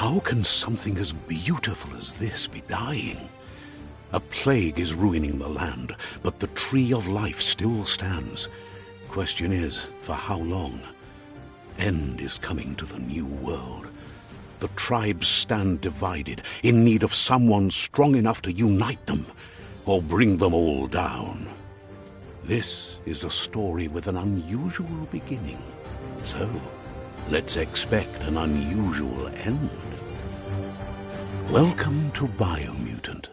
How can something as beautiful as this be dying? A plague is ruining the land, but the tree of life still stands. Question is, for how long? End is coming to the new world. The tribes stand divided, in need of someone strong enough to unite them, or bring them all down. This is a story with an unusual beginning. So, let's expect an unusual end. Welcome to Biomutant.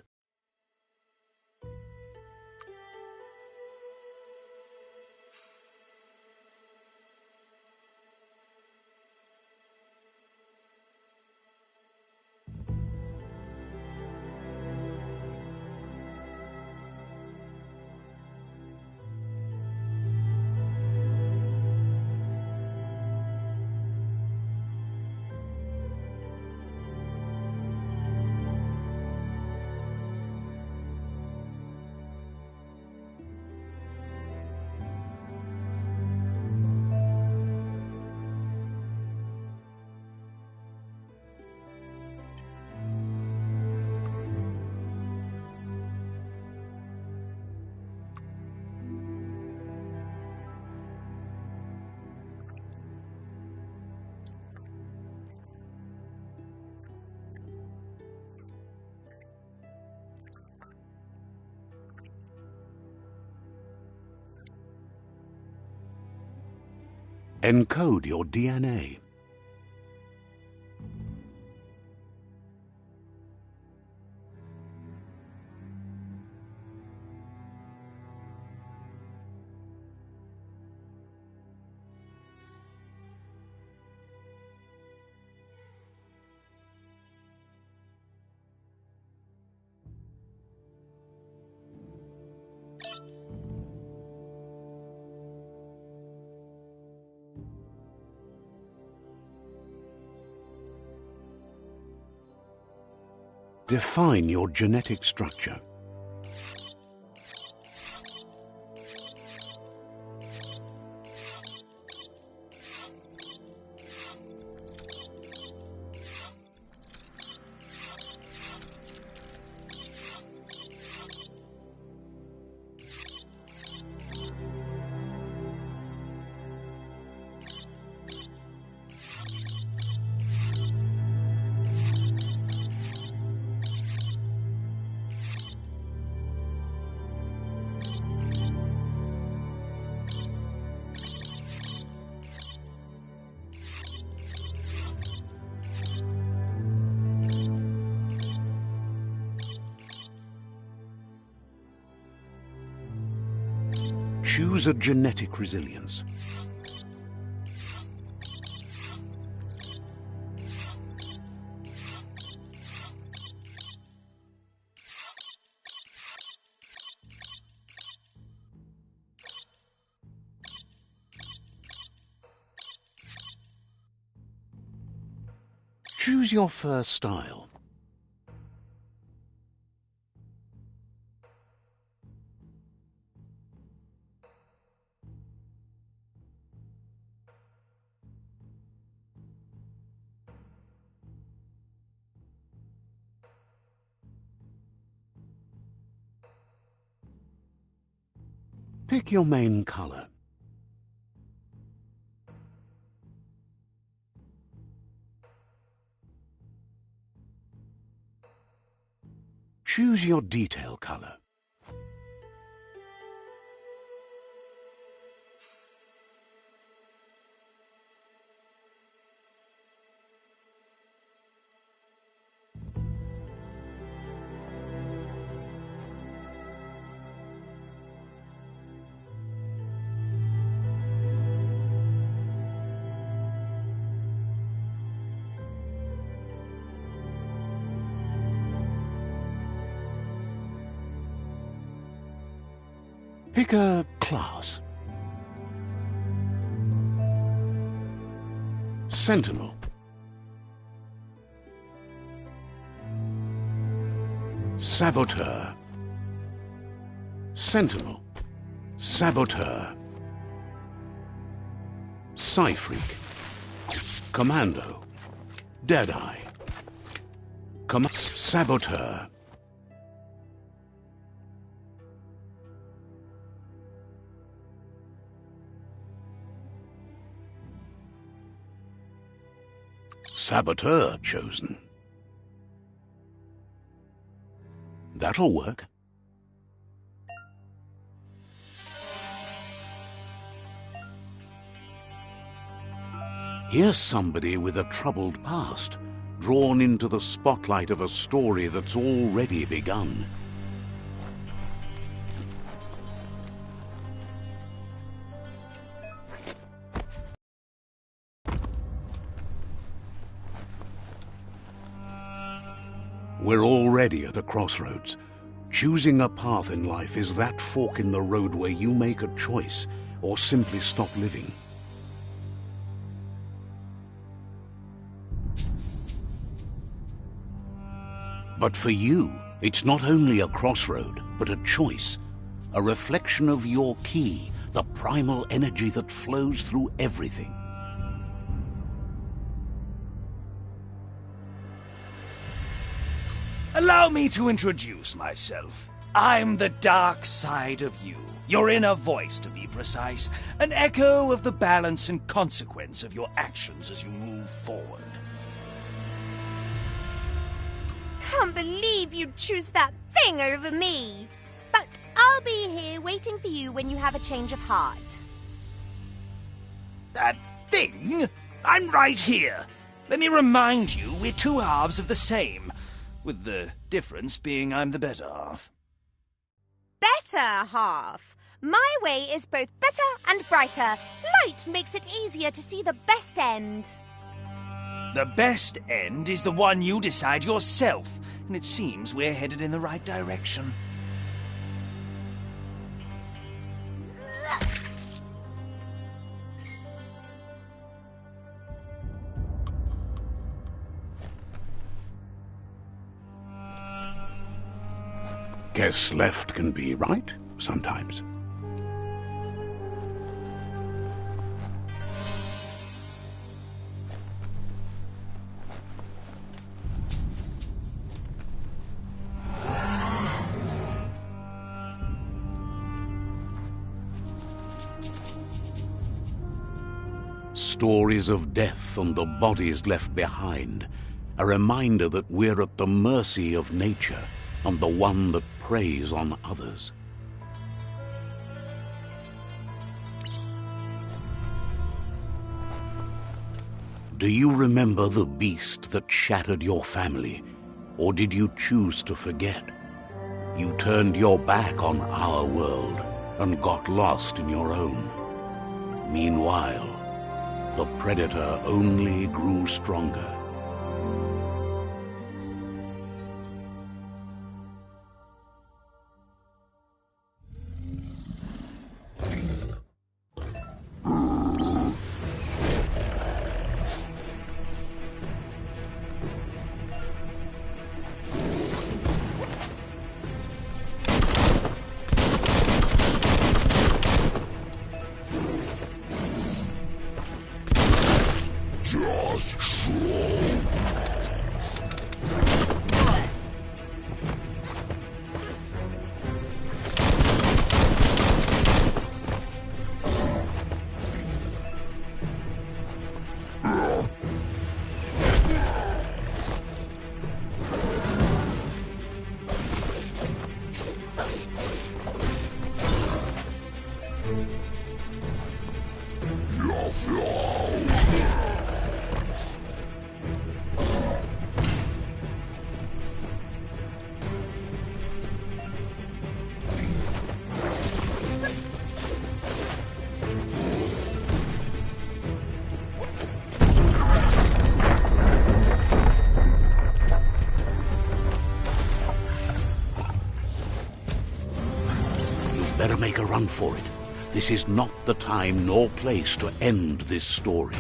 Encode your DNA. Define your genetic structure. Choose a genetic resilience. Choose your fur style. Pick your main color. Choose your detail color. Pick a class. Sentinel. Saboteur. Sentinel. Saboteur. Psy-Freak. Commando. Deadeye. Saboteur. Saboteur chosen. That'll work. Here's somebody with a troubled past, drawn into the spotlight of a story that's already begun. We're already at a crossroads. Choosing a path in life is that fork in the road where you make a choice or simply stop living. But for you, it's not only a crossroad, but a choice, a reflection of your key, the primal energy that flows through everything. Allow me to introduce myself. I'm the dark side of you, your inner voice to be precise, an echo of the balance and consequence of your actions as you move forward. Can't believe you'd choose that thing over me. But I'll be here waiting for you when you have a change of heart. That thing? I'm right here. Let me remind you, we're two halves of the same, with the difference being I'm the better half. Better half? My way is both better and brighter. Light makes it easier to see the best end. The best end is the one you decide yourself, and it seems we're headed in the right direction. Guess left can be right, sometimes. Stories of death and the bodies left behind, a reminder that we're at the mercy of nature and the one that preys on others. Do you remember the beast that shattered your family, or did you choose to forget? You turned your back on our world and got lost in your own. Meanwhile, the predator only grew stronger. Better make a run for it. This is not the time nor place to end this story.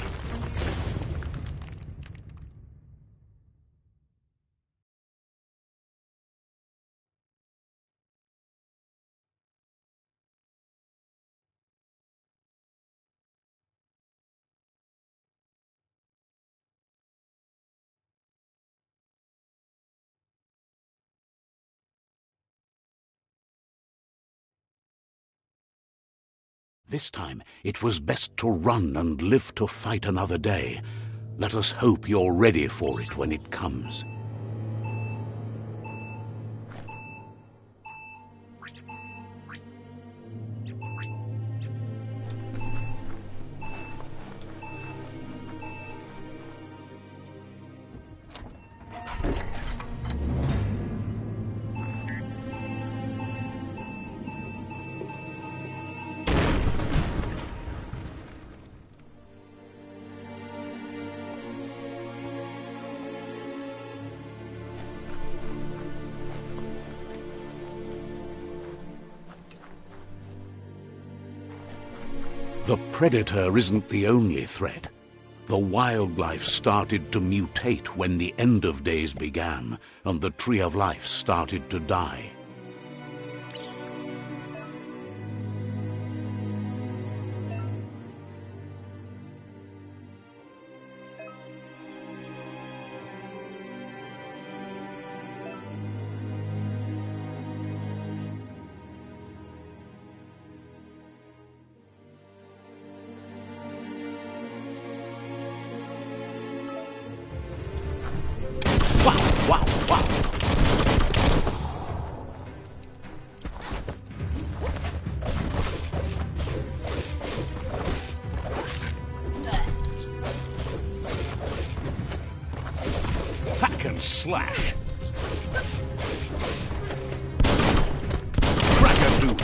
This time, it was best to run and live to fight another day. Let us hope you're ready for it when it comes. The predator isn't the only threat. The wildlife started to mutate when the end of days began, and the Tree of Life started to die. Wow, wow! Hack and slash! Crack-a-doo!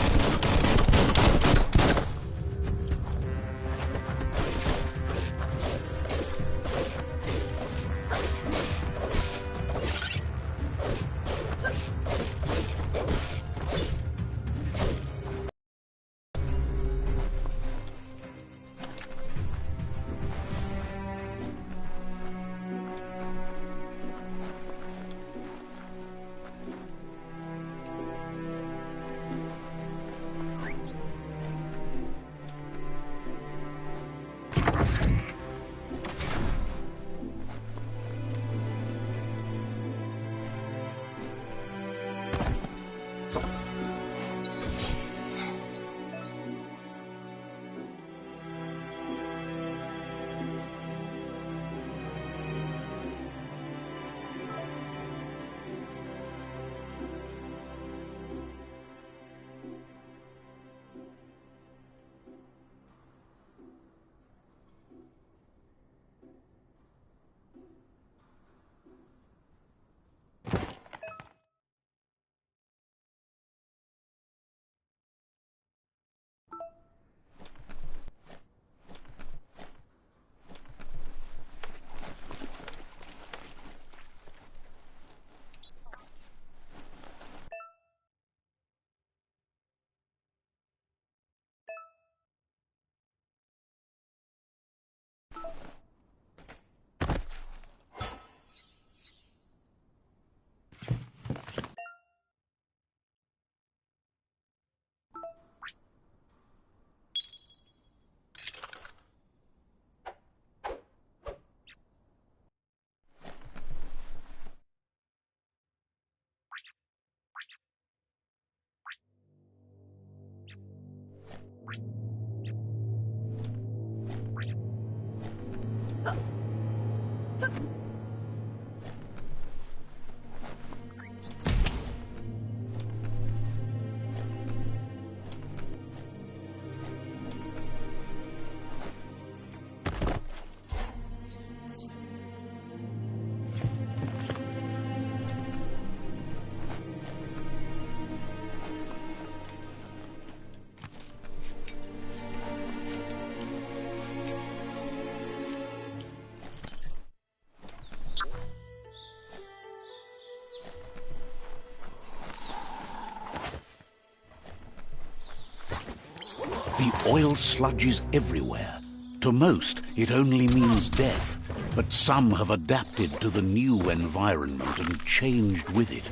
The oil sludges everywhere. To most, it only means death, but some have adapted to the new environment and changed with it.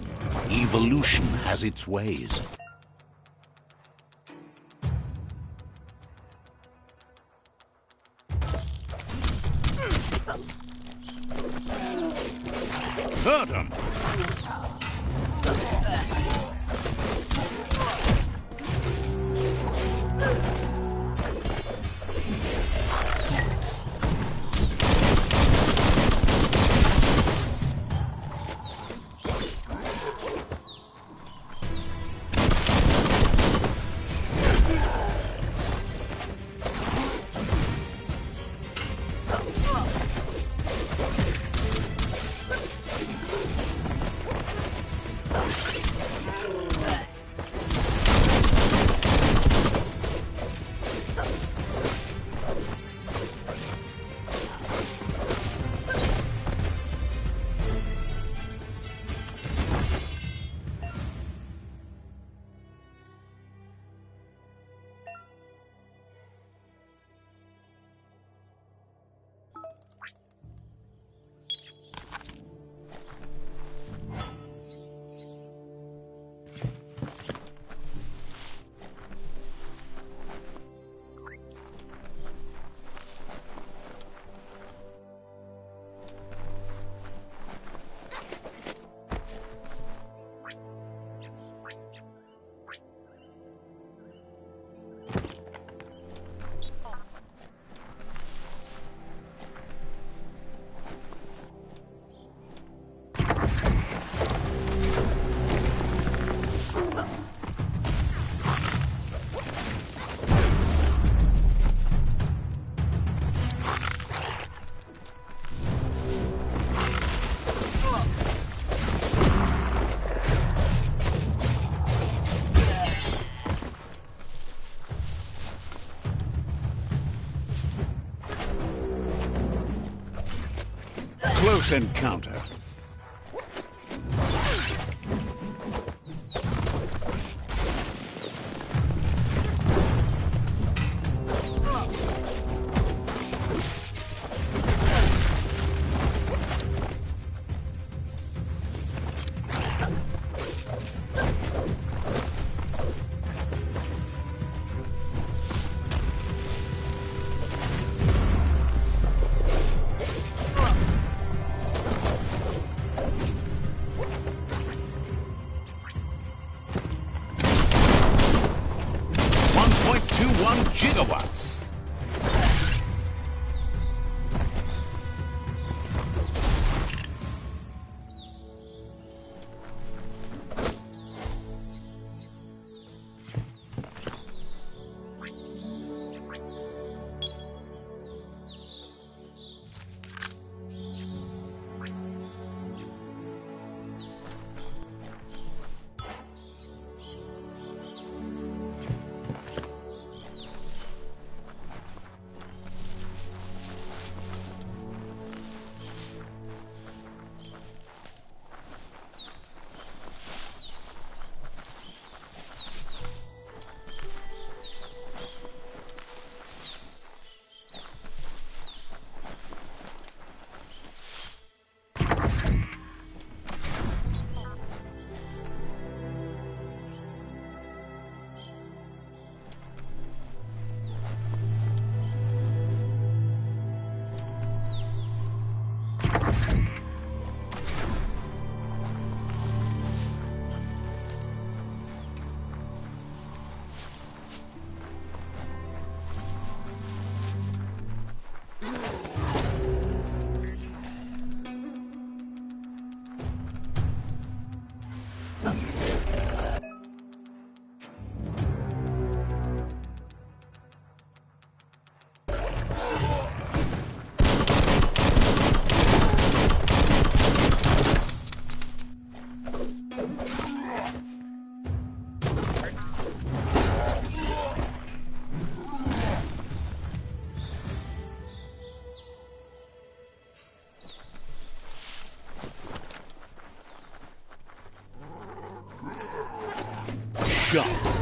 Evolution has its ways. Hurt 'em! Close encounter. Gigawatts. Shot.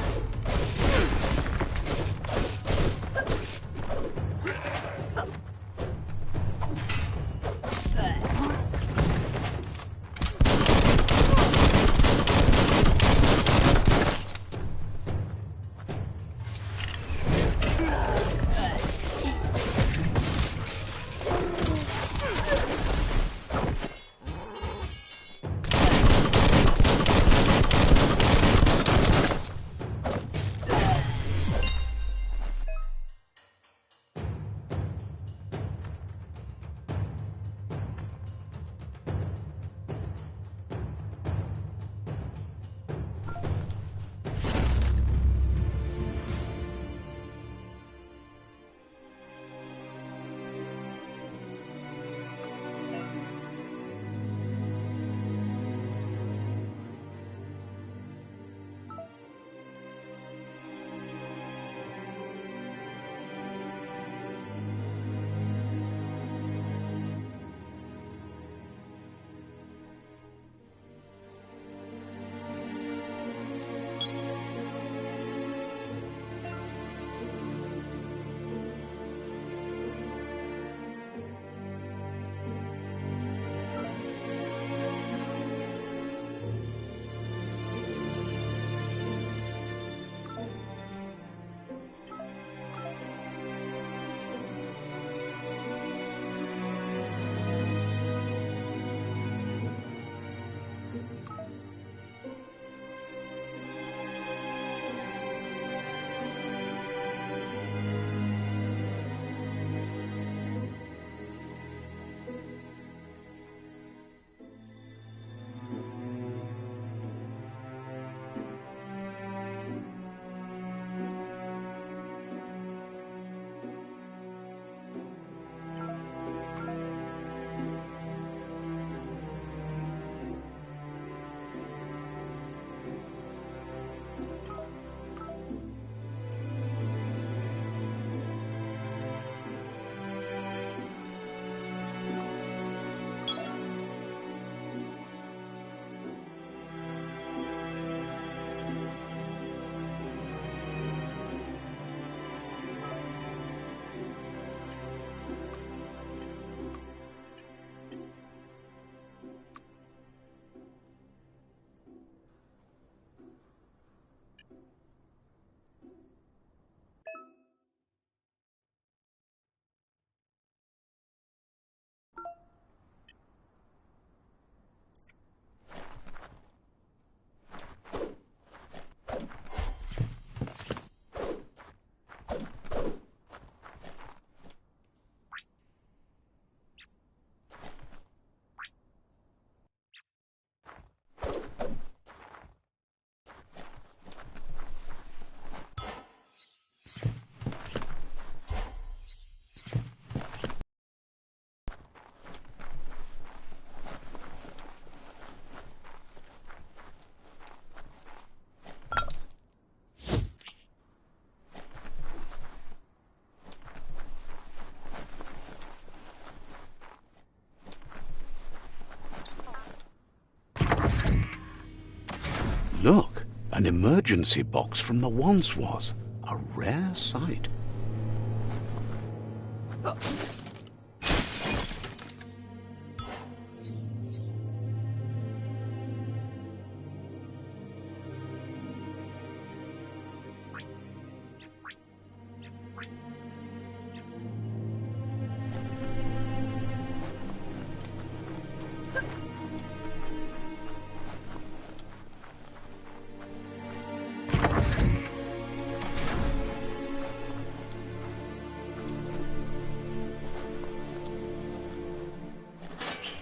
An emergency box from the once was. A rare sight.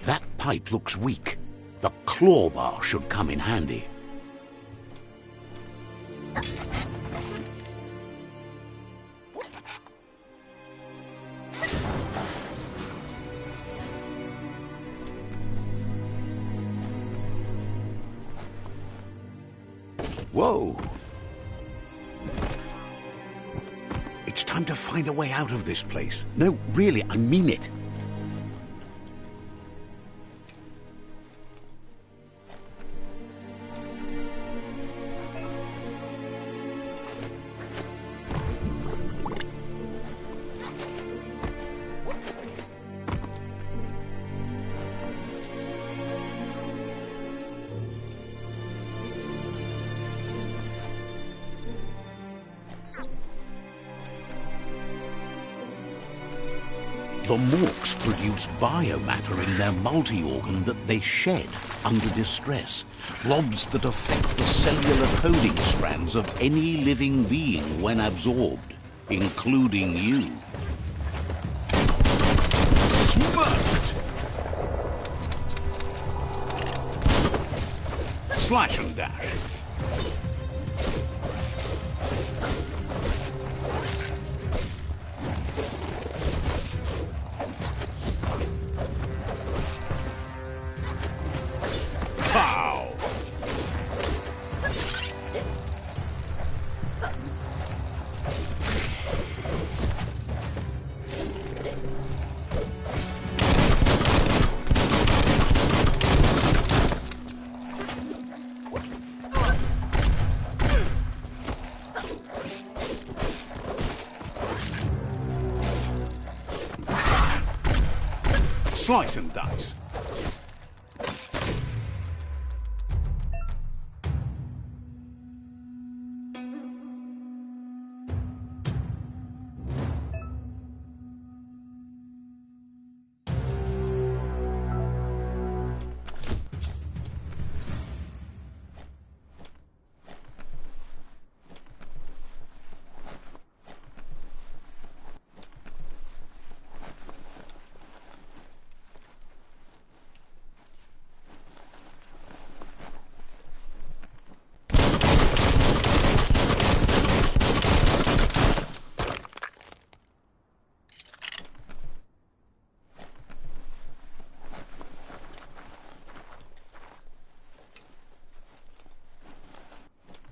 That pipe looks weak. The claw bar should come in handy. Whoa! It's time to find a way out of this place. No, really, I mean it. The Morks produce biomatter in their multi-organ that they shed under distress. Blobs that affect the cellular coding strands of any living being when absorbed, including you. Smoked! Slash and dash. Slice and dice.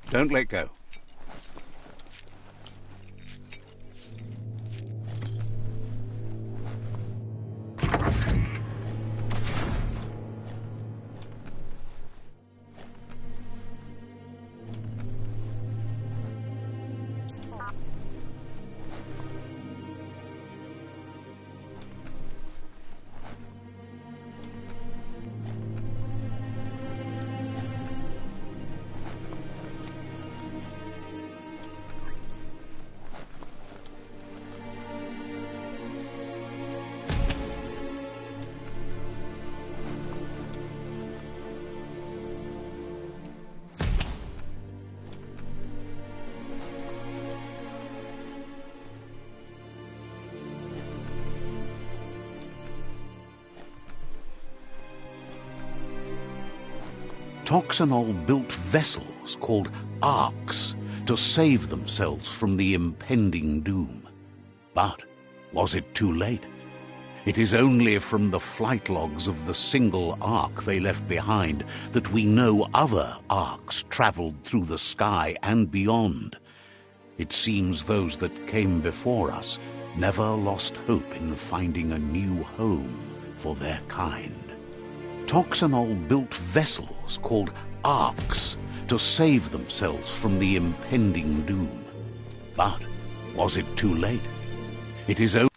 Don't let go. Toxanol built vessels called arks to save themselves from the impending doom. But was it too late? It is only from the flight logs of the single ark they left behind that we know other arks traveled through the sky and beyond. It seems those that came before us never lost hope in finding a new home for their kind. Toxanol built vessels called arks to save themselves from the impending doom. But was it too late? It is only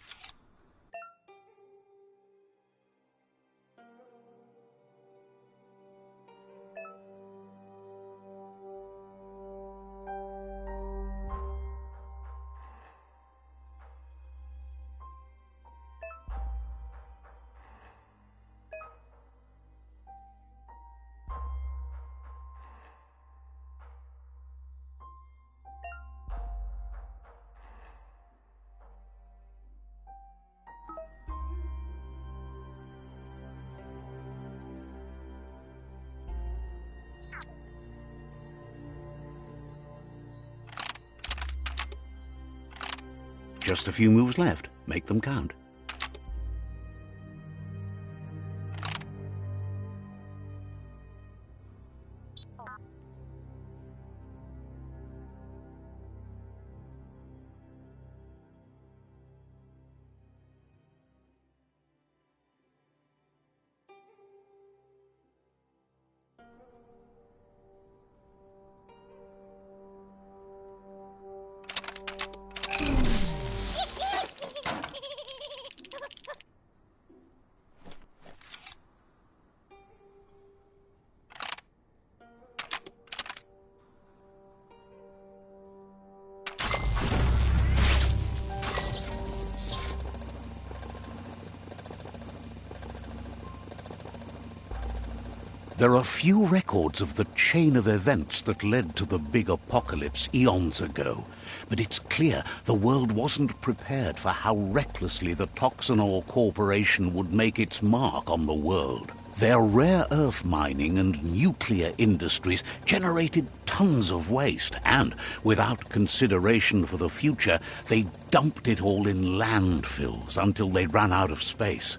just a few moves left. Make them count. There are few records of the chain of events that led to the big apocalypse eons ago, but it's clear the world wasn't prepared for how recklessly the Toxanol Corporation would make its mark on the world. Their rare earth mining and nuclear industries generated tons of waste, and without consideration for the future, they dumped it all in landfills until they ran out of space.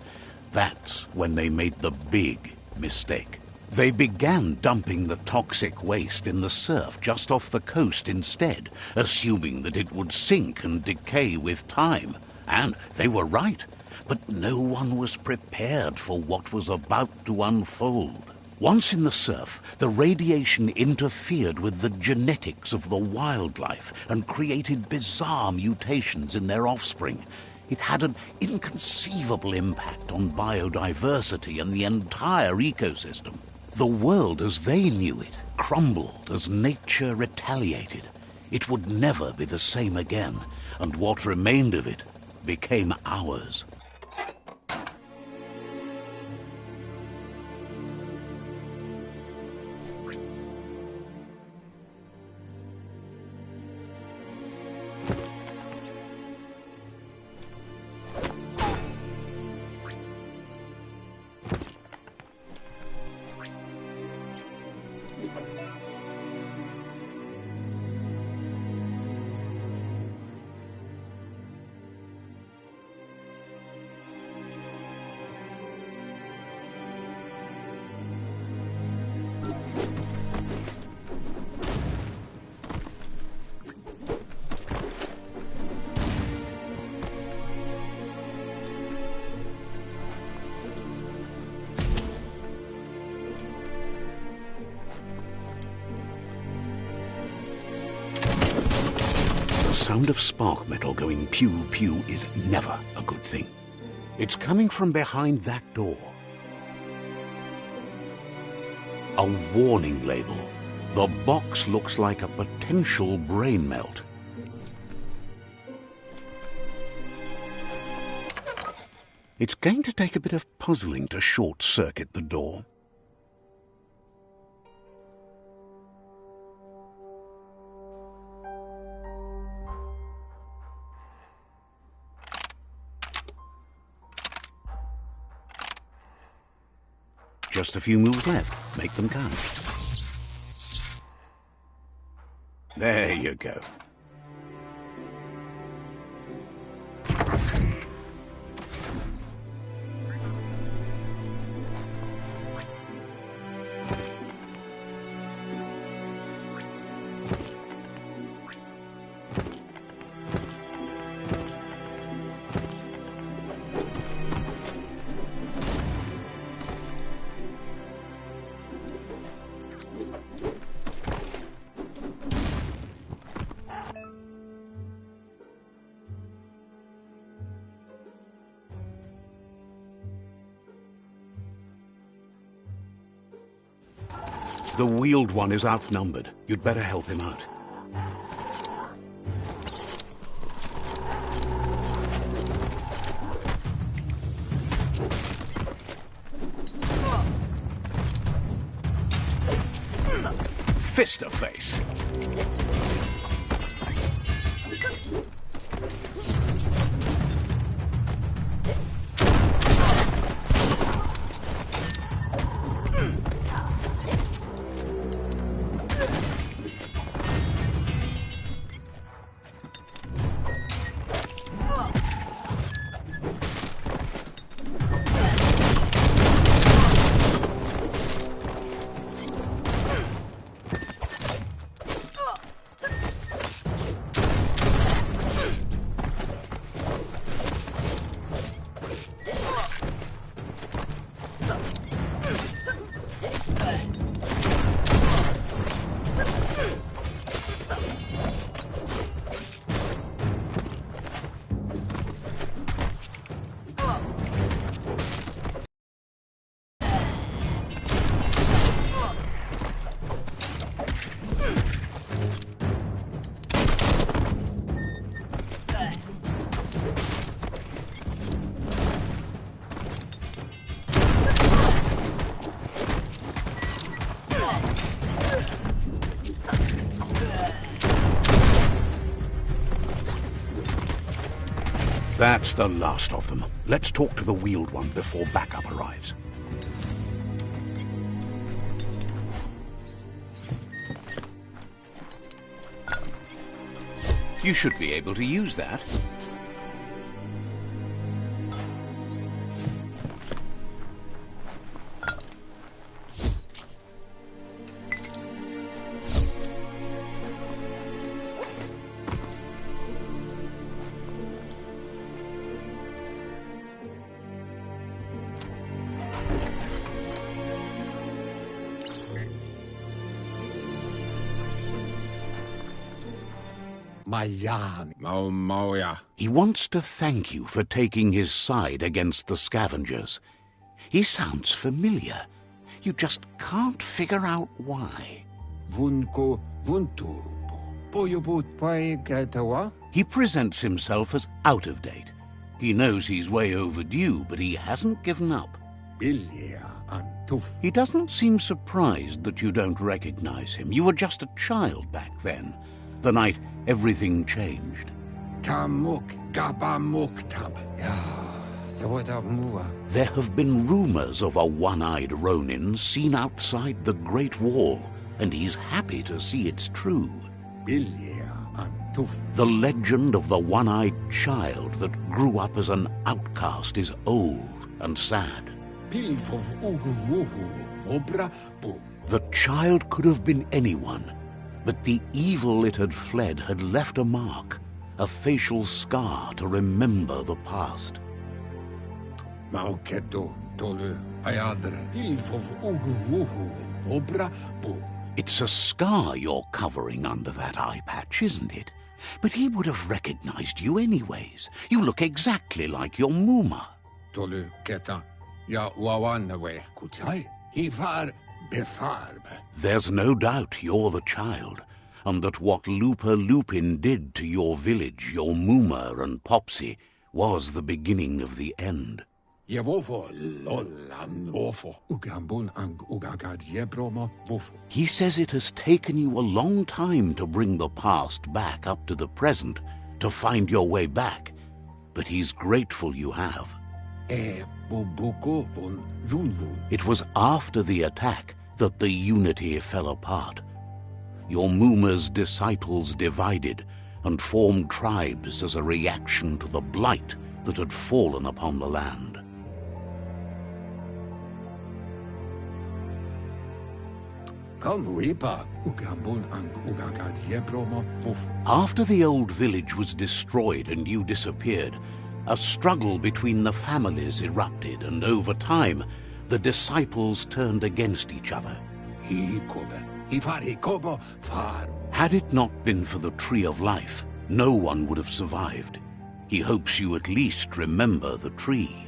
That's when they made the big mistake. They began dumping the toxic waste in the surf just off the coast instead, assuming that it would sink and decay with time. And they were right, but no one was prepared for what was about to unfold. Once in the surf, the radiation interfered with the genetics of the wildlife and created bizarre mutations in their offspring. It had an inconceivable impact on biodiversity and the entire ecosystem. The world as they knew it crumbled as nature retaliated. It would never be the same again, and what remained of it became ours. The sound of spark metal going pew-pew is never a good thing. It's coming from behind that door. A warning label. The box looks like a potential brain melt. It's going to take a bit of puzzling to short-circuit the door. Just a few moves left. Make them count. There you go. The Wheeled One is outnumbered. You'd better help him out. Fist of face. That's the last of them. Let's talk to the Wheeled One before backup arrives. You should be able to use that. He wants to thank you for taking his side against the scavengers. He sounds familiar. You just can't figure out why. He presents himself as out of date. He knows he's way overdue, but he hasn't given up. He doesn't seem surprised that you don't recognize him. You were just a child back then, the night everything changed. There have been rumors of a one-eyed Ronin seen outside the Great Wall, and he's happy to see it's true. The legend of the one-eyed child that grew up as an outcast is old and sad. The child could have been anyone, but the evil it had fled had left a mark, a facial scar to remember the past. It's a scar you're covering under that eye patch, isn't it? But he would have recognized you anyways. You look exactly like your Muma. There's no doubt you're the child, and that what Lupa Lupin did to your village, your Muma and Popsy, was the beginning of the end. He says it has taken you a long time to bring the past back up to the present, to find your way back, but he's grateful you have. It was after the attack that the unity fell apart. Your Muma's disciples divided and formed tribes as a reaction to the blight that had fallen upon the land. After the old village was destroyed and you disappeared, a struggle between the families erupted, and over time, the disciples turned against each other. Had it not been for the Tree of Life, no one would have survived. He hopes you at least remember the tree.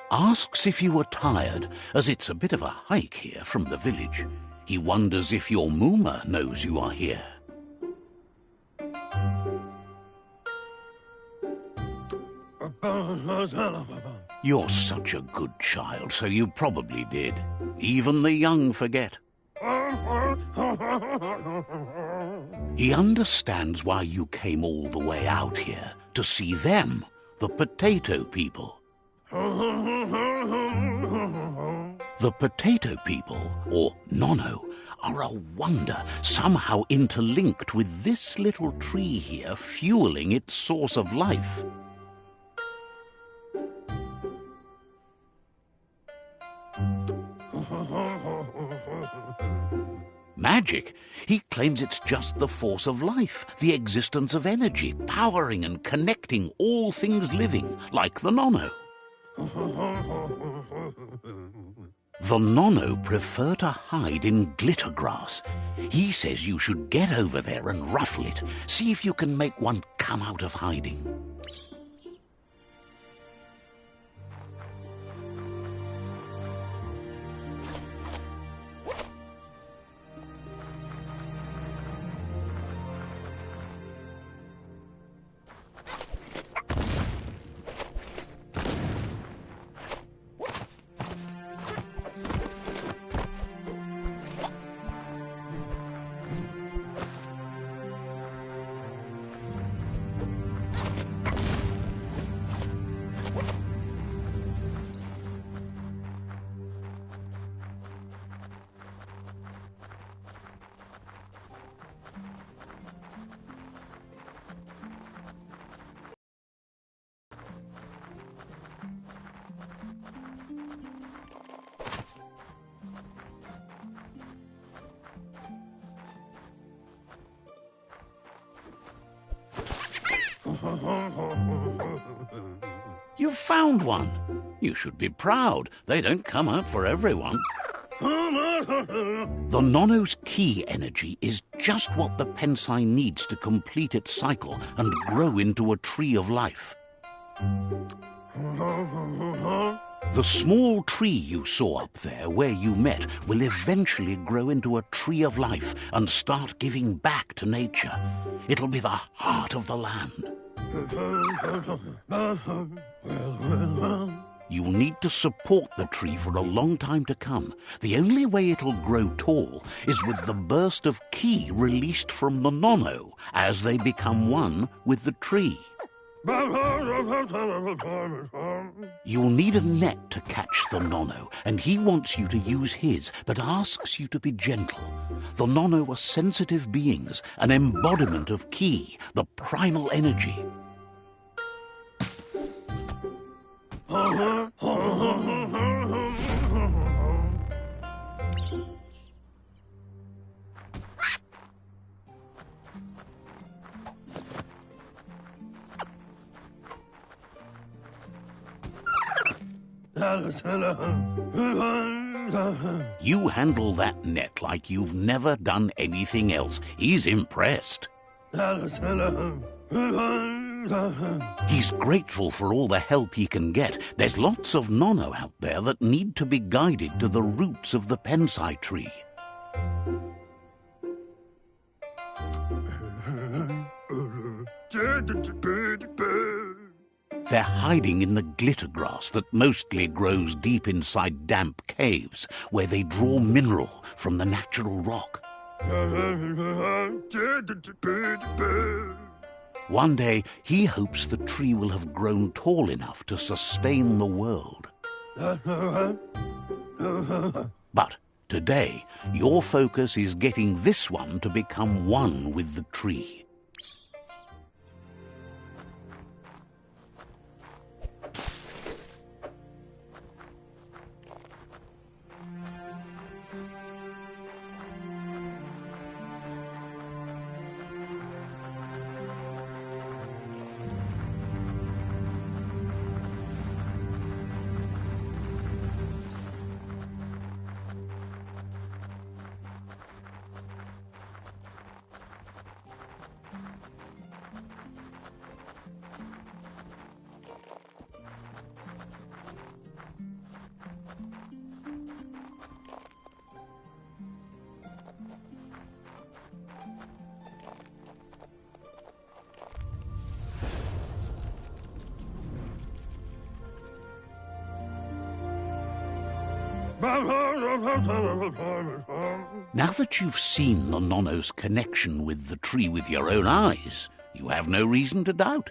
Asks if you are tired, as it's a bit of a hike here from the village. He wonders if your Mooma knows you are here. You're such a good child, so you probably did. Even the young forget. He understands why you came all the way out here, to see them, the potato people. The potato people, or Nono, are a wonder, somehow interlinked with this little tree here, fueling its source of life. Magic? He claims it's just the force of life, the existence of energy, powering and connecting all things living, like the Nono. The Nono prefer to hide in glitter grass. He says you should get over there and ruffle it. See if you can make one come out of hiding. You've found one. You should be proud. They don't come out for everyone. The Nono's key energy is just what the Pensai needs to complete its cycle and grow into a tree of life. The small tree you saw up there where you met will eventually grow into a tree of life and start giving back to nature. It'll be the heart of the land. You'll need to support the tree for a long time to come. The only way it'll grow tall is with the burst of ki released from the Nono as they become one with the tree. You'll need a net to catch the Nono, and he wants you to use his, but asks you to be gentle. The Nono are sensitive beings, an embodiment of ki, the primal energy. You handle that net like you've never done anything else. He's impressed. He's grateful for all the help he can get. There's lots of Nono out there that need to be guided to the roots of the Pensai tree. They're hiding in the glitter grass that mostly grows deep inside damp caves, where they draw mineral from the natural rock. One day, he hopes the tree will have grown tall enough to sustain the world. But today, your focus is getting this one to become one with the tree. Now that you've seen the Nonno's connection with the tree with your own eyes, you have no reason to doubt.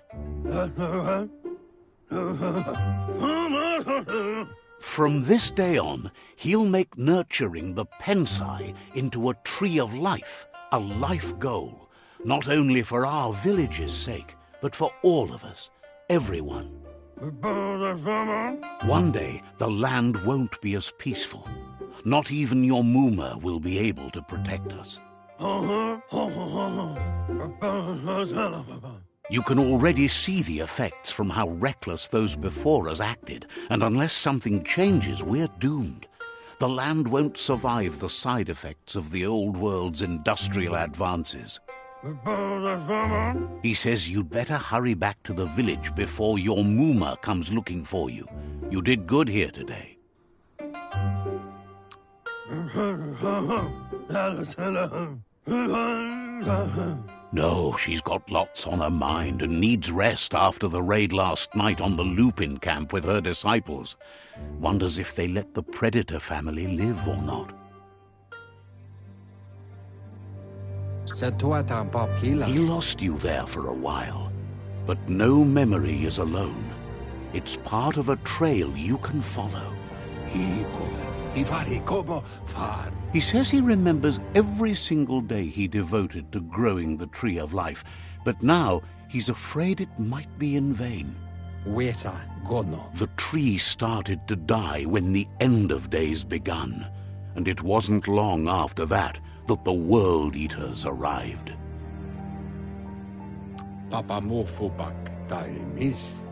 From this day on, he'll make nurturing the Pensai into a tree of life, a life goal, not only for our village's sake, but for all of us, everyone. One day, the land won't be as peaceful. Not even your Muma will be able to protect us. You can already see the effects from how reckless those before us acted, and unless something changes, we're doomed. The land won't survive the side effects of the old world's industrial advances. He says you'd better hurry back to the village before your Muma comes looking for you. You did good here today. No, she's got lots on her mind and needs rest after the raid last night on the Lupin camp with her disciples. Wonders if they let the Predator family live or not. He lost you there for a while, but no memory is alone. It's part of a trail you can follow. He says he remembers every single day he devoted to growing the Tree of Life, but now he's afraid it might be in vain. The tree started to die when the end of days begun, and it wasn't long after that that the World Eaters arrived.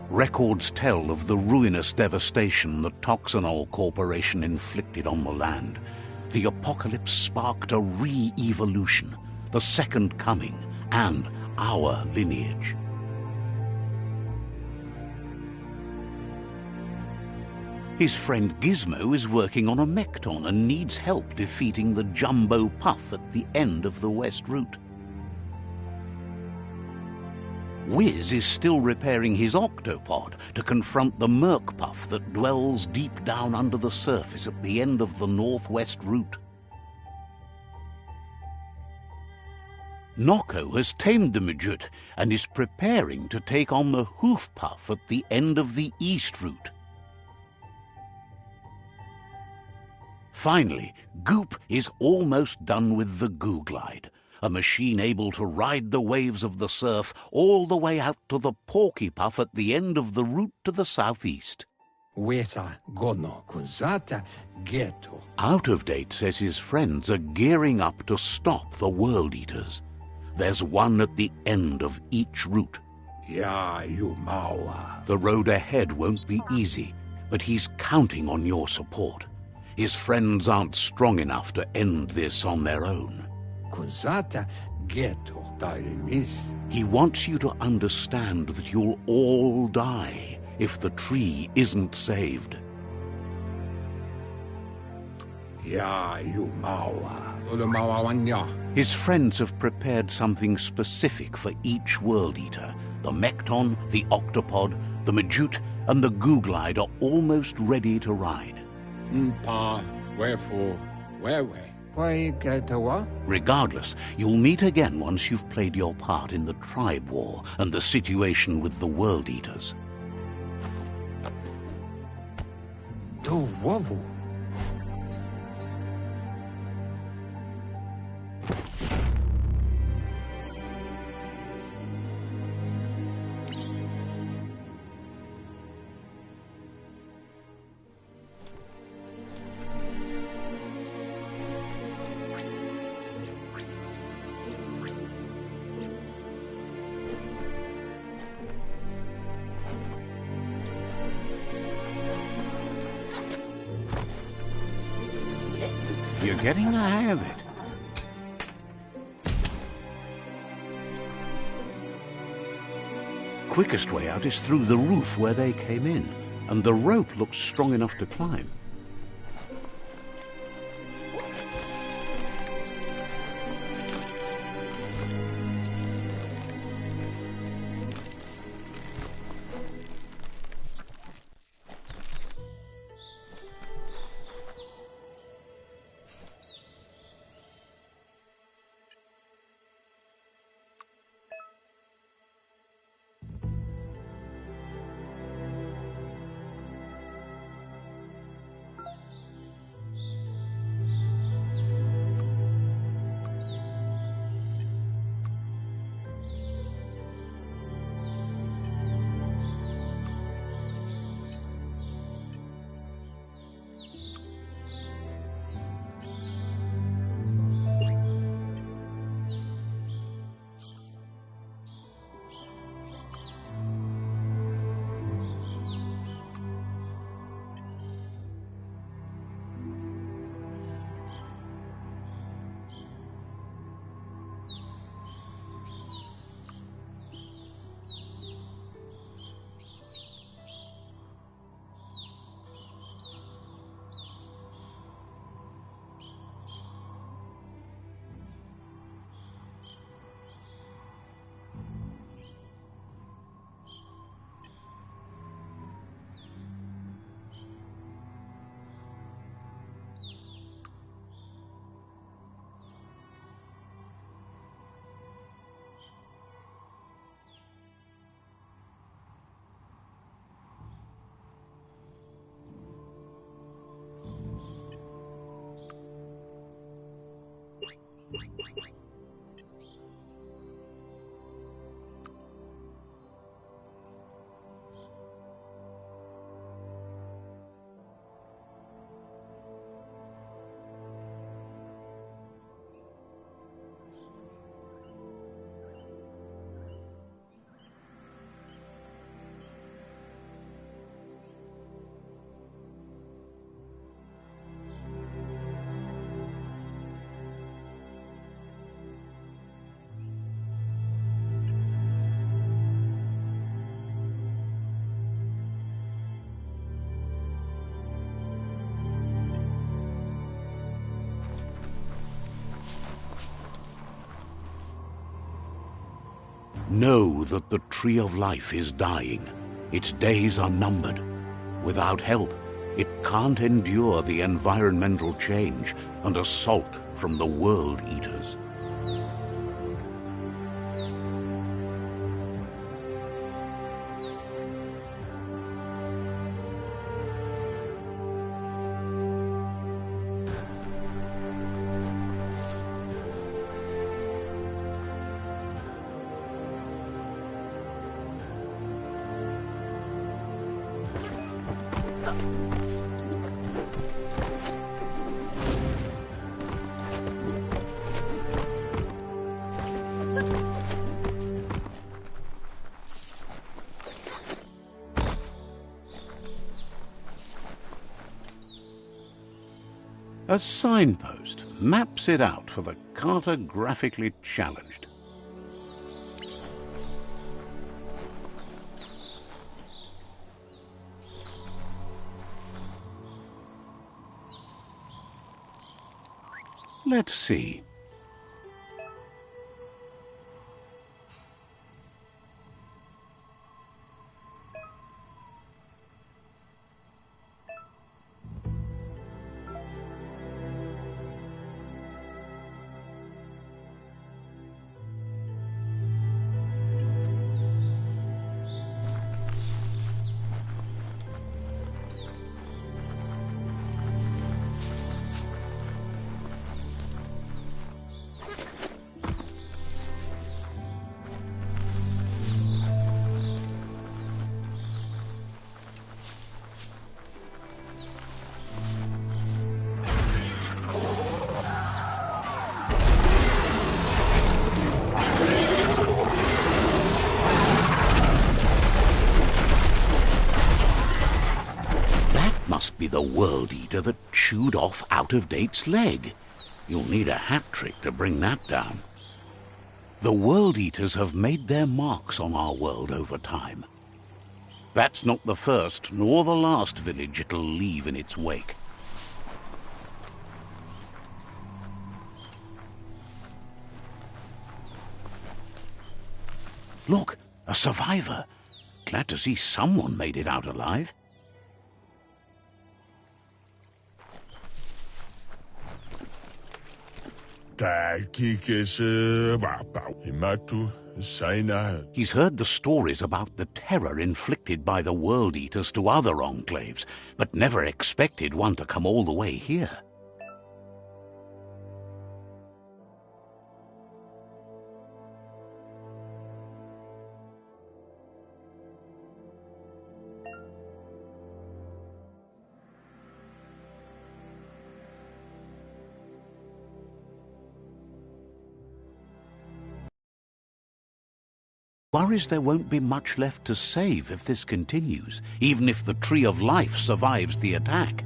Records tell of the ruinous devastation the Toxanol Corporation inflicted on the land. The apocalypse sparked a re-evolution, the Second Coming, and our lineage. His friend Gizmo is working on a Mekton and needs help defeating the Jumbo Puff at the end of the West Route. Wiz is still repairing his Octopod to confront the Merc Puff that dwells deep down under the surface at the end of the Northwest Route. Nocco has tamed the Midget and is preparing to take on the Hoof Puff at the end of the East Route. Finally, Goop is almost done with the Googlide, a machine able to ride the waves of the surf all the way out to the Porky Puff at the end of the route to the southeast. Out of Date says his friends are gearing up to stop the World Eaters. There's one at the end of each route. The road ahead won't be easy, but he's counting on your support. His friends aren't strong enough to end this on their own. He wants you to understand that you'll all die if the tree isn't saved. His friends have prepared something specific for each World Eater. The Mekton, the Octopod, the Majute, and the Googlide are almost ready to ride. Regardless, you'll meet again once you've played your part in the tribe war and the situation with the World Eaters. You're getting the hang of it. Quickest way out is through the roof where they came in, and the rope looks strong enough to climb. Know that the Tree of Life is dying. Its days are numbered. Without help, it can't endure the environmental change and assault from the World Eaters. A signpost maps it out for the cartographically challenged. Let's see. Must be the World Eater that chewed off Out-of-Date's leg. You'll need a hat trick to bring that down. The World Eaters have made their marks on our world over time. That's not the first nor the last village it'll leave in its wake. Look, a survivor. Glad to see someone made it out alive. He's heard the stories about the terror inflicted by the World Eaters to other enclaves, but never expected one to come all the way here. Worries there won't be much left to save if this continues, even if the Tree of Life survives the attack.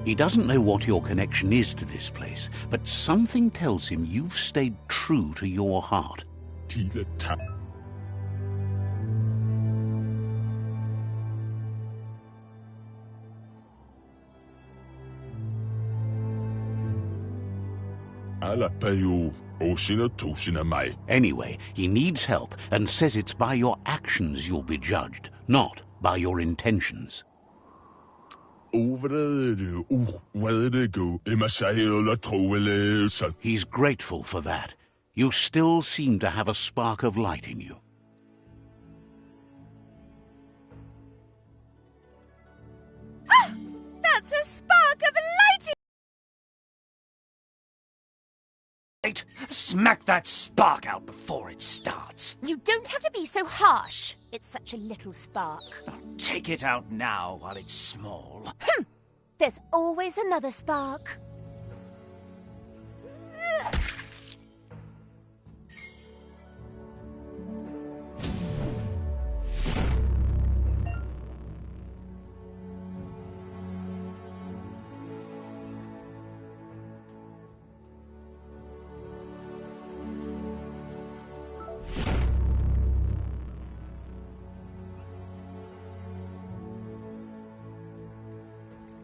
He doesn't know what your connection is to this place, but something tells him you've stayed true to your heart. Anyway, he needs help and says it's by your actions you'll be judged, not by your intentions. He's grateful for that. You still seem to have a spark of light in you. That's a spark of lightning! Right, smack that spark out before it starts. You don't have to be so harsh. It's such a little spark. Take it out now while it's small. There's always another spark.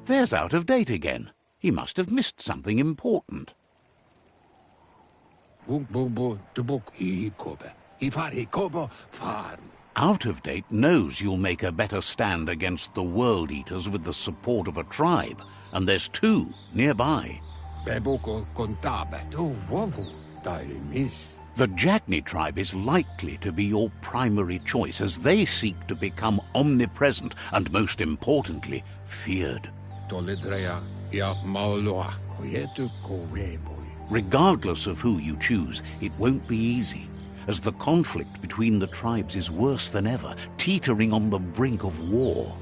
There's out of date again. He must have missed something important. Out of date knows you'll make a better stand against the World Eaters with the support of a tribe, and there's 2 nearby. The Jagni tribe is likely to be your primary choice as they seek to become omnipresent and, most importantly, feared. Regardless of who you choose, it won't be easy, as the conflict between the tribes is worse than ever, teetering on the brink of war.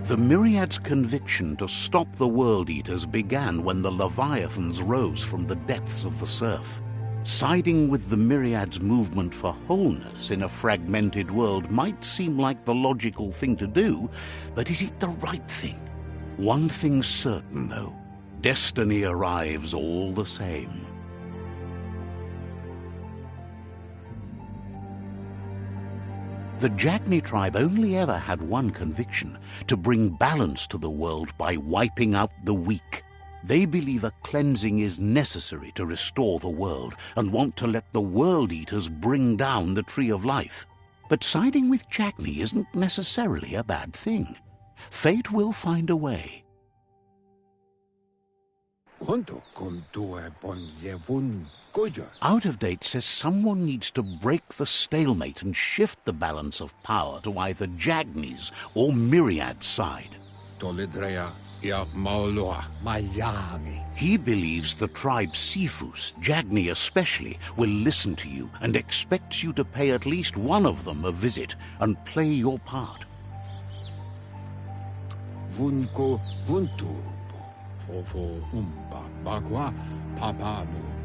The Myriad's conviction to stop the World Eaters began when the Leviathans rose from the depths of the surf. Siding with the Myriad's movement for wholeness in a fragmented world might seem like the logical thing to do, but is it the right thing? One thing's certain, though. Destiny arrives all the same. The Jagni tribe only ever had one conviction: to bring balance to the world by wiping out the weak. They believe a cleansing is necessary to restore the world and want to let the World Eaters bring down the Tree of Life. But siding with Jagni isn't necessarily a bad thing. Fate will find a way. Out of date says someone needs to break the stalemate and shift the balance of power to either Jagni's or Myriad's side. He believes the tribe Sifus, Jagni especially, will listen to you and expects you to pay at least one of them a visit and play your part.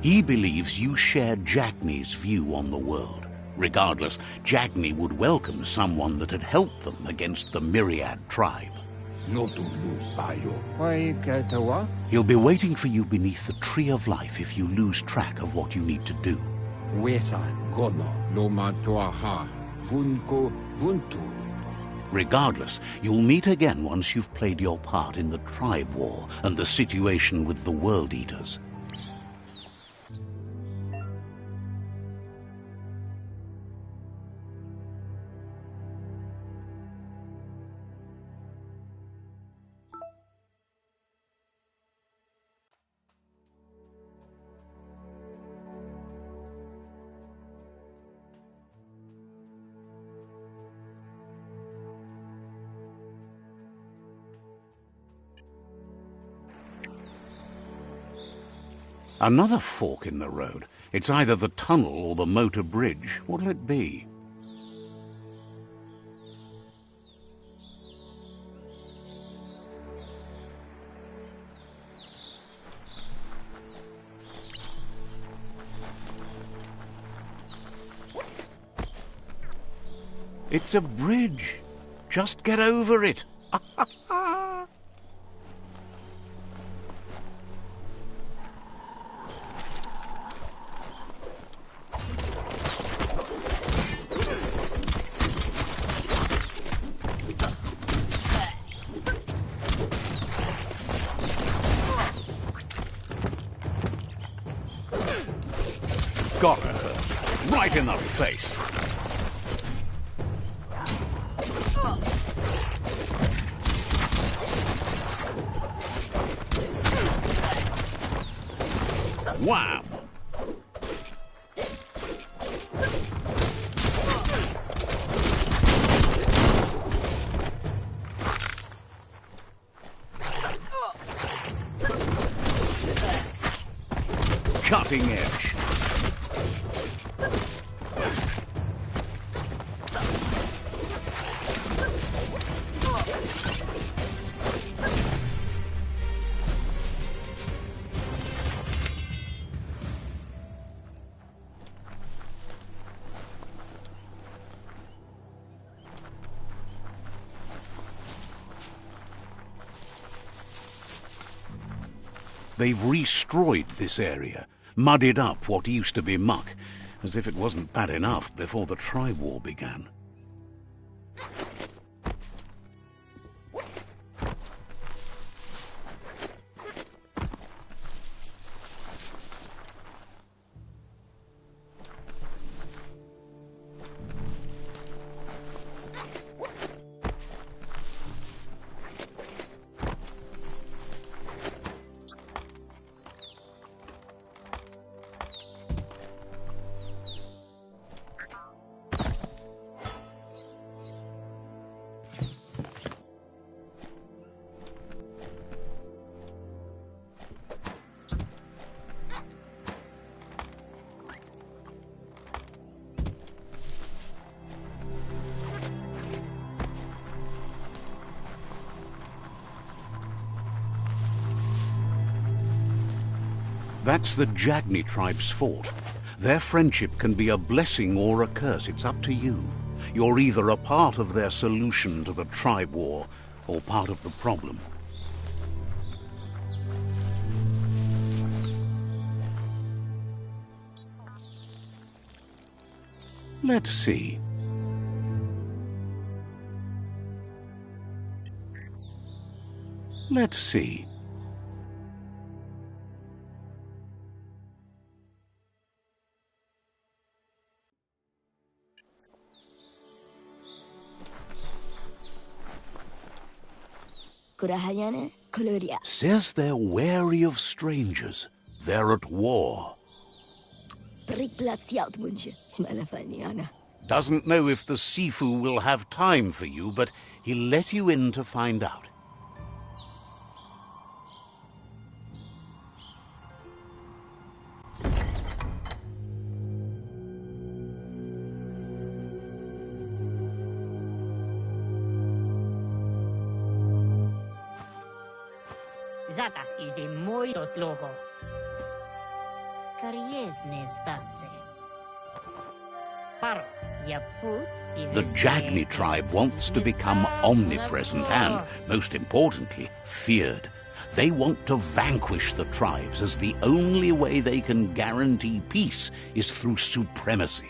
He believes you share Jagni's view on the world. Regardless, Jagni would welcome someone that had helped them against the Myriad tribe. He'll be waiting for you beneath the Tree of Life if you lose track of what you need to do. Regardless, you'll meet again once you've played your part in the tribe war and the situation with the World Eaters. Another fork in the road. It's either the tunnel or the motor bridge. What'll it be? It's a bridge. Just get over it. Got her. Right in the face. Wow. cutting edge. They've restroyed this area, muddied up what used to be muck, as if it wasn't bad enough before the tribe war began. That's the Jagni tribe's fort. Their friendship can be a blessing or a curse. It's up to you. You're either a part of their solution to the tribe war or part of the problem. Let's see. Let's see. Says they're wary of strangers. They're at war. Doesn't know if the Sifu will have time for you, but he'll let you in to find out. Zata is de muito tloho. Kariesne zdatse. Paro, ya put. The Jagni tribe wants to become omnipresent and, most importantly, feared. They want to vanquish the tribes, as the only way they can guarantee peace is through supremacy.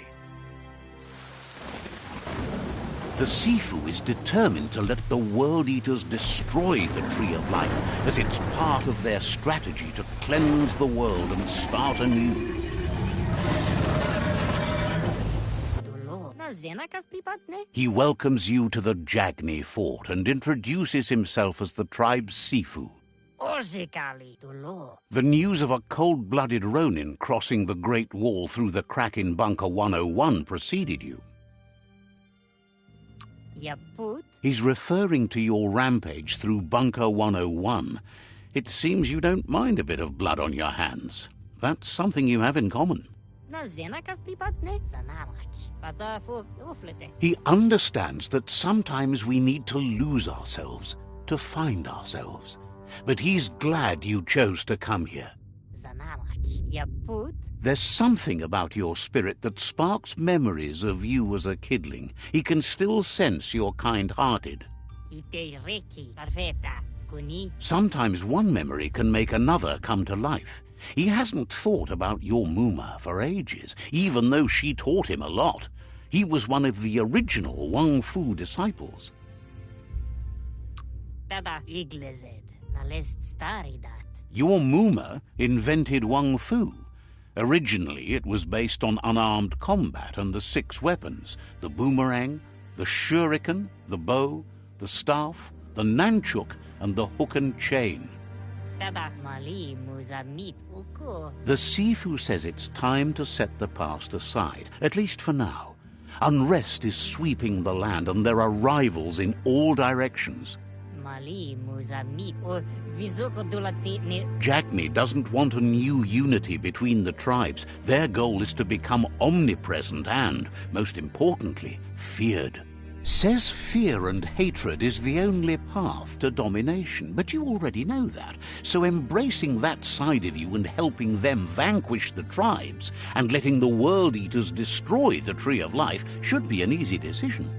The Sifu is determined to let the World Eaters destroy the Tree of Life, as it's part of their strategy to cleanse the world and start anew. He welcomes you to the Jagni fort and introduces himself as the tribe's Sifu. The news of a cold-blooded Ronin crossing the Great Wall through the crack in Bunker 101 preceded you. He's referring to your rampage through Bunker 101. It seems you don't mind a bit of blood on your hands. That's something you have in common. He understands that sometimes we need to lose ourselves to find ourselves. But he's glad you chose to come here. There's something about your spirit that sparks memories of you as a kidling. He can still sense you're kind-hearted. Sometimes one memory can make another come to life. He hasn't thought about your Muma for ages, even though she taught him a lot. He was one of the original Wang Fu disciples. Your Muma invented Wang Fu. Originally, it was based on unarmed combat and the 6 weapons: the boomerang, the shuriken, the bow, the staff, the nunchuk, and the hook and chain. The Sifu says it's time to set the past aside, at least for now. Unrest is sweeping the land, and there are rivals in all directions. Mali Muzamik or Vizoko Dulatsi ni Jagni doesn't want a new unity between the tribes. Their goal is to become omnipresent and, most importantly, feared. Says fear and hatred is the only path to domination, but you already know that. So embracing that side of you and helping them vanquish the tribes and letting the World Eaters destroy the Tree of Life should be an easy decision.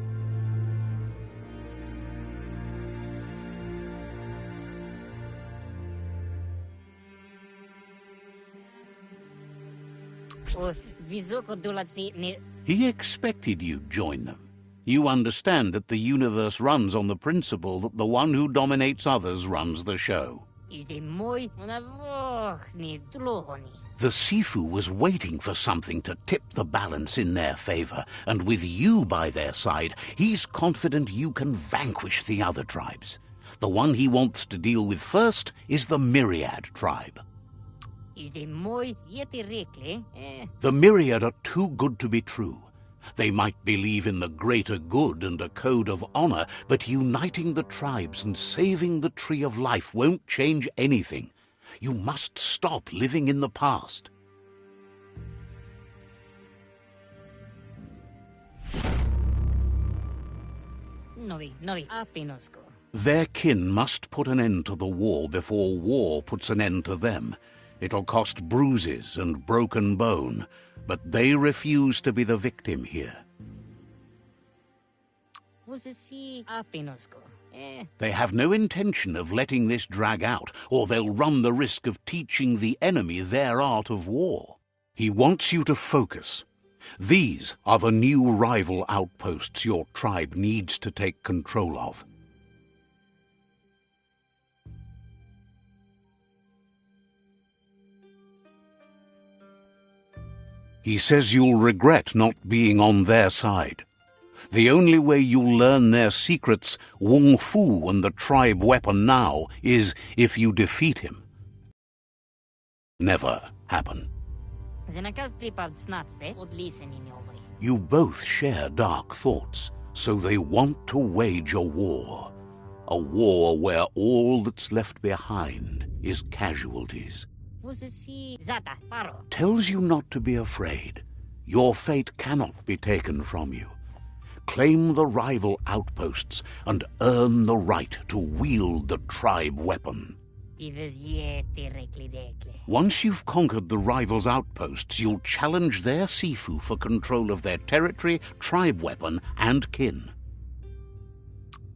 or Vizoko Dulatsi ni He expected you'd join them. You understand that the universe runs on the principle that the one who dominates others runs the show. is the moi unavoch ni tlohoni. The Sifu was waiting for something to tip the balance in their favor, and with you by their side, he's confident you can vanquish the other tribes. The one he wants to deal with first is the Myriad tribe. Is the moi yeti rekle? The Myriad are too good to be true. They might believe in the greater good and a code of honor, but uniting the tribes and saving the Tree of Life won't change anything. You must stop living in the past. Novi, apinosko. Their kin must put an end to the war before war puts an end to them. It'll cost bruises and broken bone, but they refuse to be the victim here. Você si apinosko. They have no intention of letting this drag out, or they'll run the risk of teaching the enemy their art of war. He wants you to focus. These are the new rival outposts your tribe needs to take control of. He says you'll regret not being on their side. The only way you'll learn their secrets, Wung Fu and the tribe weapon now, is if you defeat him. Never happen. Zenakas tripad snatste od listening over. You both share dark thoughts, so they want to wage a war. A war where all that's left behind is casualties. Você si zata paro. Tells you not to be afraid. Your fate cannot be taken from you. Claim the rival outposts and earn the right to wield the tribe weapon. Dives yeti rekli dekle. Once you've conquered the rivals' outposts, you'll challenge their Sifu for control of their territory, tribe weapon, and kin.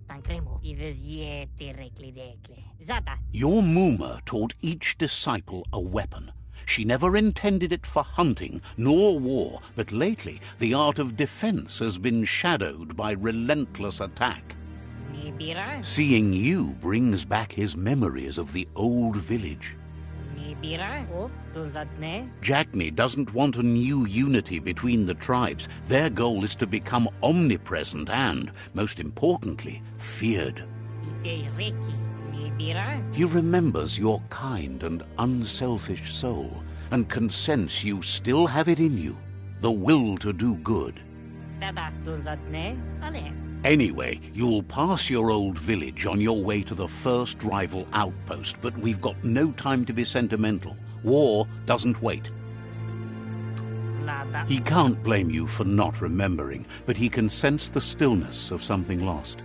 Tankremo. Dives yeti rekli dekle. Zata. Your Muma taught each disciple a weapon. She never intended it for hunting nor war, but lately the art of defense has been shadowed by relentless attack. Nibira. Seeing you brings back his memories of the old village. Nibira. O tulzatne. Jagni doesn't want a new unity between the tribes. Their goal is to become omnipresent and, most importantly, feared. Ite reki. Nibira. He remembers your kind and unselfish soul and can sense you still have it in you, the will to do good. Tada tulzatne. Ale. Anyway, you'll pass your old village on your way to the first rival outpost, but we've got no time to be sentimental. War doesn't wait. Lada. He can't blame you for not remembering, but he can sense the stillness of something lost.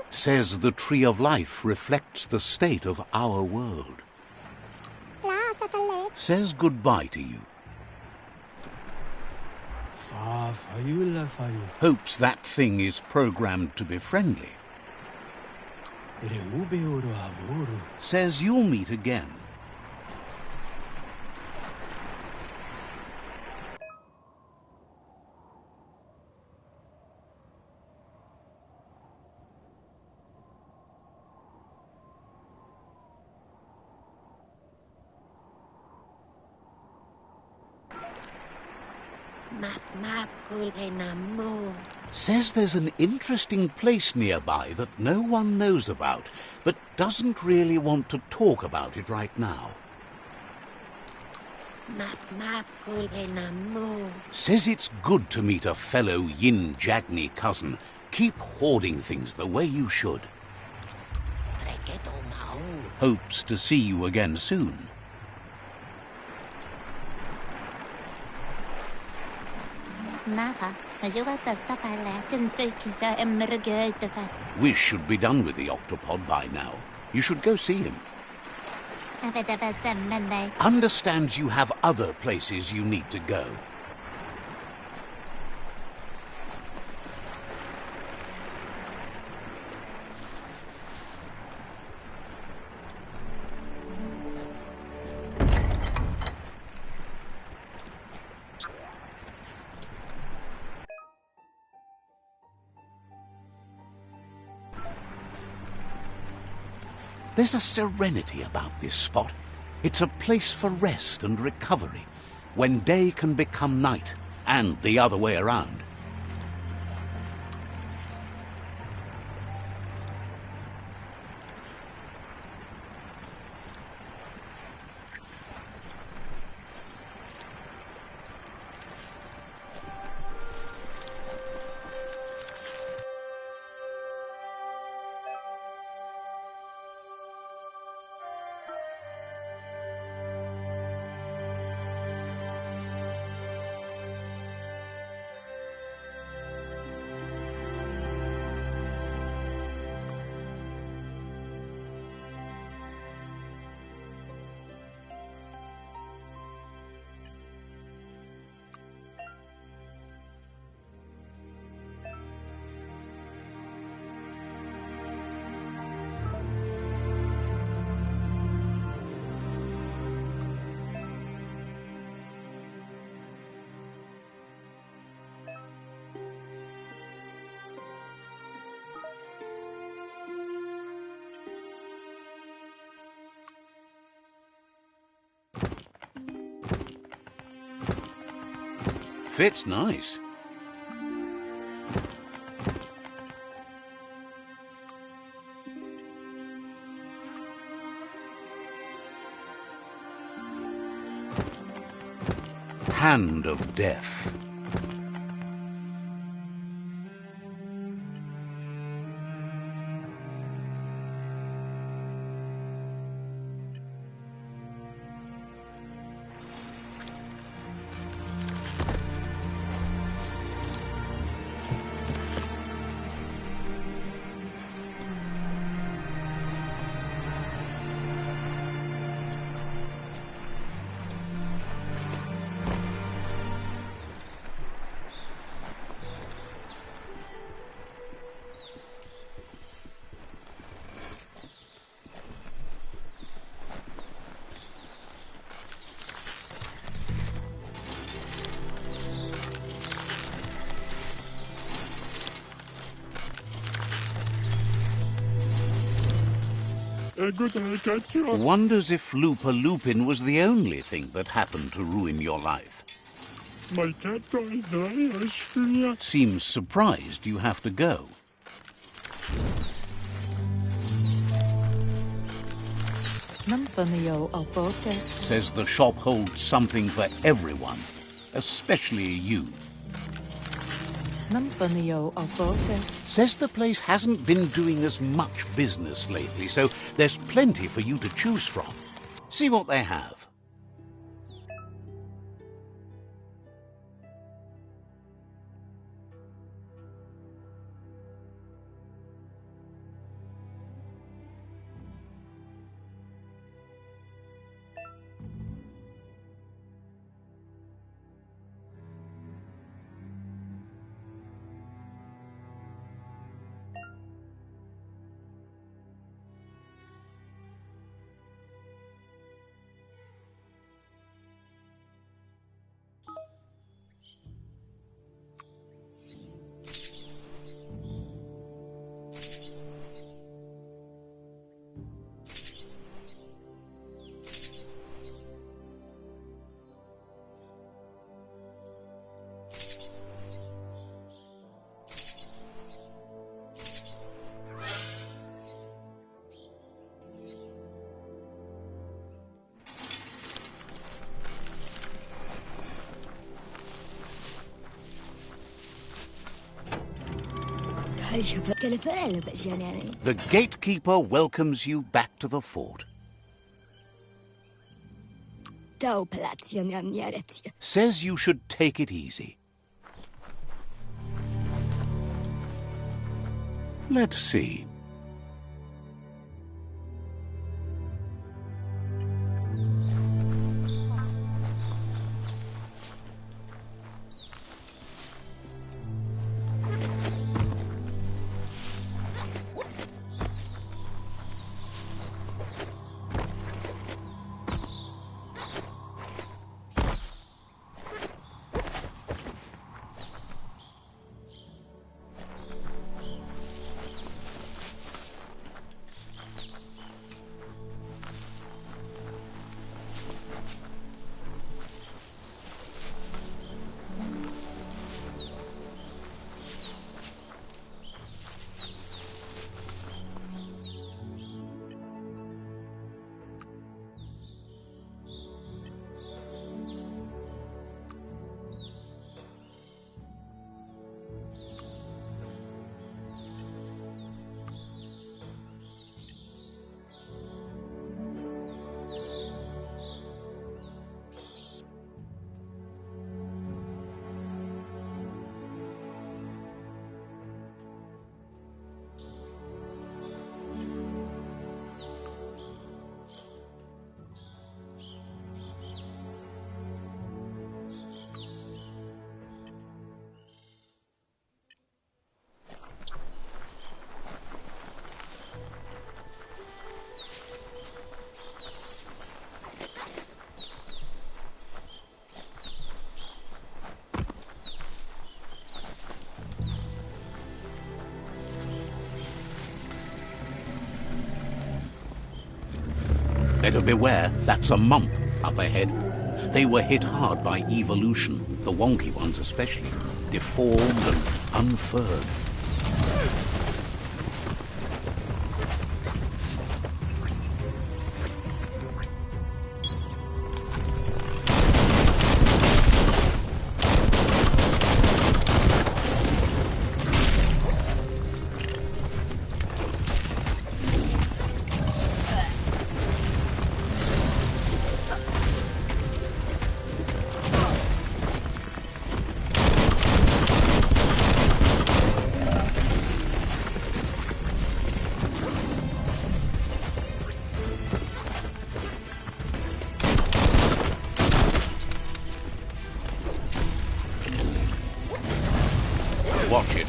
Says the Tree of Life reflects the state of our world. Says goodbye to you. Hopes that thing is programmed to be friendly. Says you'll meet again. Says there's an interesting place nearby that no one knows about, but doesn't really want to talk about it right now. Says it's good to meet a fellow Yin Jagni cousin. Keep hoarding things the way you should. Hopes to see you again soon. We should be done with the octopod by now. You should go see him. Understands you have other places you need to go. There's a serenity about this spot. It's a place for rest and recovery, when day can become night, and the other way around. Fits nice. Hand of Death. Wonders if Looper Lupin was the only thing that happened to ruin your life. Seems surprised you have to go. Says the shop holds something for everyone, especially you. Says the place hasn't been doing as much business lately, so there's plenty for you to choose from. See what they have. The gatekeeper welcomes you back to the fort. Says you should take it easy. Let's see. Better beware, that's a mump up ahead. They were hit hard by evolution, the wonky ones especially, deformed and unfurred. Watch it.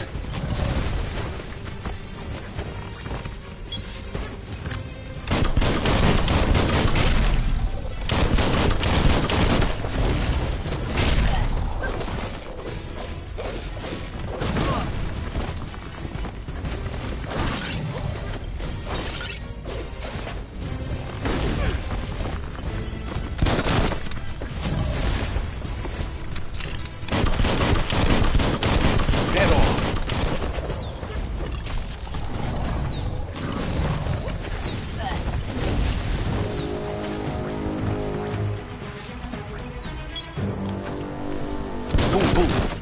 Boom, boom.